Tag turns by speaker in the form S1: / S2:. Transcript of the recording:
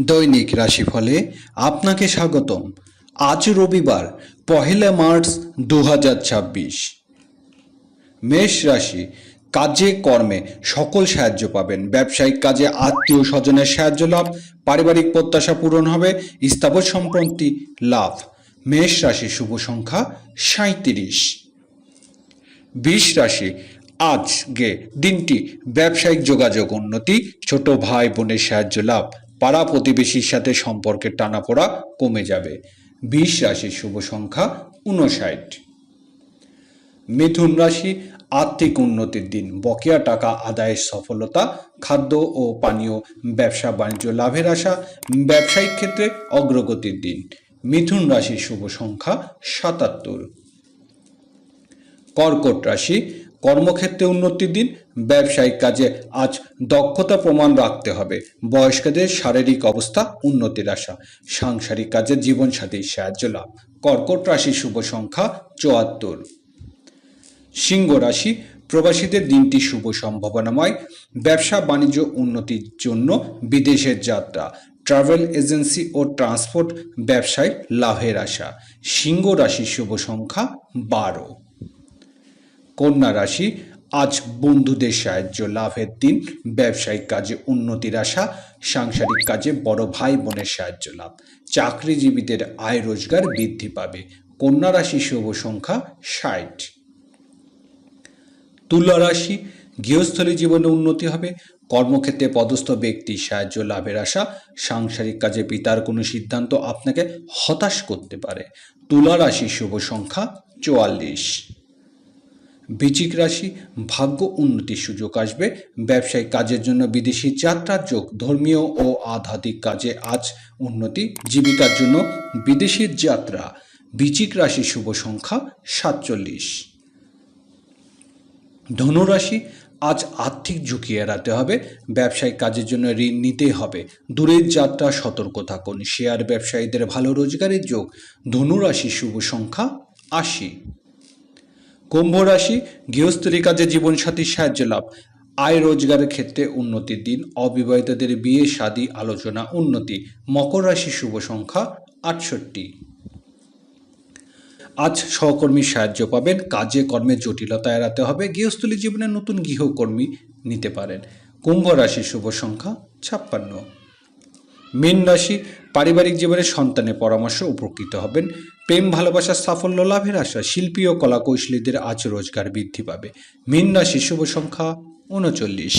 S1: দৈনিক রাশিফলে আপনাকে স্বাগতম। আজ রবিবার 1 মার্চ 2026। মেষ রাশি, কাজে কর্মে সকল সাহায্য পাবেন। ব্যবসায়িক কাজে আত্মীয় স্বজনের সাহায্য লাভ, পারিবারিক প্রত্যাশা পূরণ হবে, স্থাবর সম্পত্তি লাভ। মেষ রাশি শুভ সংখ্যা 37। বৃষ রাশি, আজকে দিনটি ব্যবসায়িক যোগাযোগ উন্নতি, ছোট ভাই বোনের সাহায্য লাভ, পাড়া প্রতিবেশীর সাথে সম্পর্কের টানাপোড়া কমে যাবে। বৃষ রাশির শুভ সংখ্যা 59। মিথুন রাশি, আর্থিক উন্নতির দিন, বকেয়া টাকা আদায়ের সফলতা, খাদ্য ও পানীয় ব্যবসা বাণিজ্য লাভের আশা, ব্যবসায়িক ক্ষেত্রে অগ্রগতির দিন। মিথুন রাশির শুভ সংখ্যা 77। কর্কট রাশি, কর্মক্ষেত্রে উন্নতির দিন, ব্যবসায়িক কাজে আজ দক্ষতা প্রমাণ রাখতে হবে, বয়স্কদের শারীরিক অবস্থা উন্নতির আশা, সাংসারিক কাজে জীবনসাথীর সাহায্য লাভ। কর্কট রাশির শুভ সংখ্যা 74। সিংহ রাশি, প্রবাসীদের দিনটি শুভ সম্ভাবনাময়, ব্যবসা বাণিজ্য উন্নতির জন্য বিদেশের যাত্রা, ট্রাভেল এজেন্সি ও ট্রান্সপোর্ট ব্যবসায় লাভের আশা। সিংহ রাশির শুভ সংখ্যা 12। কন্যা রাশি, আজ বন্ধুদের সাহায্য লাভের দিন, ব্যবসায়িক কাজে উন্নতির আশা, সাংসারিক কাজে বড় ভাই বোনের সাহায্য লাভ, চাকরিজীবীদের আয় রোজগার বৃদ্ধি পাবে। কন্যা রাশির শুভ সংখ্যা 60। তুলা রাশি, গৃহস্থলী জীবনে উন্নতি হবে, কর্মক্ষেত্রে পদস্থ ব্যক্তির সাহায্য লাভের আশা, সাংসারিক কাজে পিতার কোনো সিদ্ধান্ত আপনাকে হতাশ করতে পারে। তুলা রাশির শুভ সংখ্যা 44। বৃশ্চিক রাশি, ভাগ্য উন্নতির সুযোগ আসবে, ব্যবসায়িক কাজের জন্য বিদেশি যাত্রার যোগ, ধর্মীয় ও আধ্যাত্মিক কাজে আজ উন্নতি, জীবিকার জন্য বিদেশের যাত্রা। বৃশ্চিক রাশির শুভ সংখ্যা 47। ধনুরাশি, আজ আর্থিক ঝুঁকি এড়াতে হবে, ব্যবসায়িক কাজের জন্য ঋণ নিতে হবে, দূরের যাত্রা সতর্ক থাকুন, শেয়ার ব্যবসায়ীদের ভালো রোজগারের যোগ। ধনুরাশির শুভ সংখ্যা 80। কুম্ভ রাশি, গৃহস্থলী কাজে জীবনসাথীর সাহায্য লাভ, আয় রোজগারের ক্ষেত্রে উন্নতির দিন, অবিবাহিতদের বিয়ে শাদী আলোচনা উন্নতি। মকর রাশির শুভ সংখ্যা 68। আজ সহকর্মীর সাহায্য পাবেন, কাজে কর্মে জটিলতা এড়াতে হবে, গৃহস্থলী জীবনে নতুন গৃহকর্মী নিতে পারেন। কুম্ভ রাশির শুভ সংখ্যা 56। মীন রাশি, পারিবারিক জীবনে সন্তানের পরামর্শ উপকৃত হবেন, প্রেম ভালোবাসার সাফল্য লাভের আশা, শিল্পী ও কলাকৌশলীদের আজ রোজগার বৃদ্ধি পাবে। মীন রাশির শুভ সংখ্যা 39।